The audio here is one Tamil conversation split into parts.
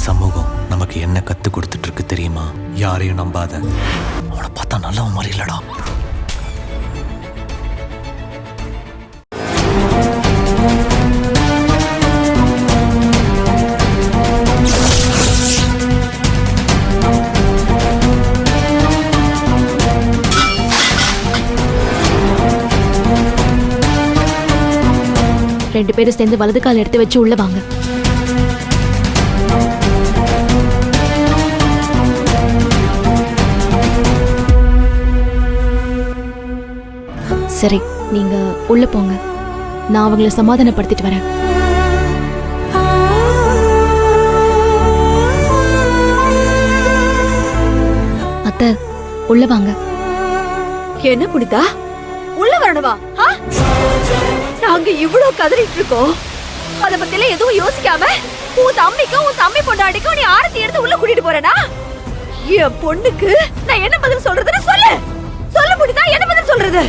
சமூகம் நமக்கு என்ன கத்து கொடுத்துட்டு இருக்கு தெரியுமா? யாரையும் நம்பாத. அவனை பார்த்தா நல்லவன் மாதிரி இல்லடா. ரெண்டு பேரும் சேர்ந்து வலது கால் எடுத்து வச்சு உள்ள வாங்க. சரி, நீங்க உள்ள போங்க. நான் அவங்கள சமாதானப்படுத்திட்டு வரேன். அத்தை, உள்ள வாங்க. என்ன புனிதா, உள்ள வரணுமா? நாங்க இவ்வளவு கதறிட்டு இருக்கோம். அத பத்தில எதுவும் யோசிக்காம உன் தம்பிக்கும் உன் தம்பி பொண்டாட்டிக்கும் நீ ஆரத்தி எடுத்து உள்ள கூட்டிட்டு போறனா? என் பொண்ணுக்கு நான் என்ன பதில் சொல்றதுன்னு சொல்லு. சொல்லு புனிதா, என்ன பதில் சொல்றது?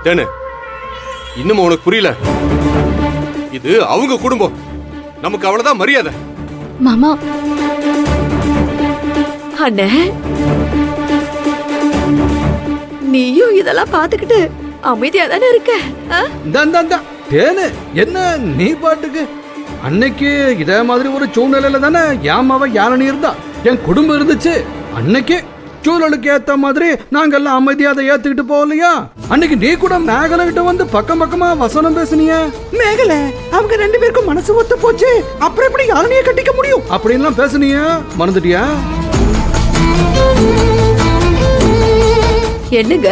தேனு, இன்னும் உனக்கு புரியல. இது அவங்க குடும்பம், நமக்கு அவ்வளவுதான் மரியாதை. மாமா. அண்ணே, நீயும் இதெல்லாம் பாத்துக்கிட்டு அமைதியா தானே இருக்க? தேனு, என்ன நீ பாட்டுக்கு? அன்னைக்கு இதே மாதிரி ஒரு சூழ்நிலையில தானே என் அவ யாரணி இருந்தா, என் குடும்பம் இருந்துச்சு. அன்னைக்கு சூழலுக்கு ஏத்த மாதிரி நாங்க எல்லாம் அமைதியா அதை ஏத்துக்கிட்டு போகலையா? அன்னைக்கு நீ கூட மேகலை கிட்ட வந்து பக்கம் பக்கமா வசனம் பேசுனிய. மேகலை, அவங்க ரெண்டு பேருக்கும் மனசு ஒத்து போச்சு, அப்புறம் எப்படி யாரணியை கட்டிக்க முடியும் அப்படின்லாம் பேசுனிய. மறந்துட்டியா? என்னங்க,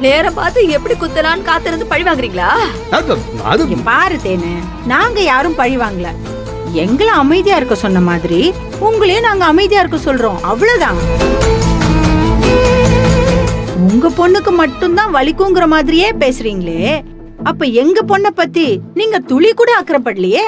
நேரம் பார்த்து எப்படி குத்தலான்னு காத்திருந்து பழி வாங்குறீங்களா? அது பாரு தேனு, நாங்க யாரும் பழி வாங்கல. எங்களை அமைதியா இருக்க சொன்ன மாதிரி உங்களையும் நாங்க அமைதியா இருக்க சொல்றோம், அவ்வளவுதான். உங்க பொண்ணுக்கு மட்டும்தான் வலிக்குங்கிற மாதிரியே பேசுறீங்களே, அப்ப எங்க பொண்ணை பத்தி நீங்க துளி கூட அக்கறைப்படலையே.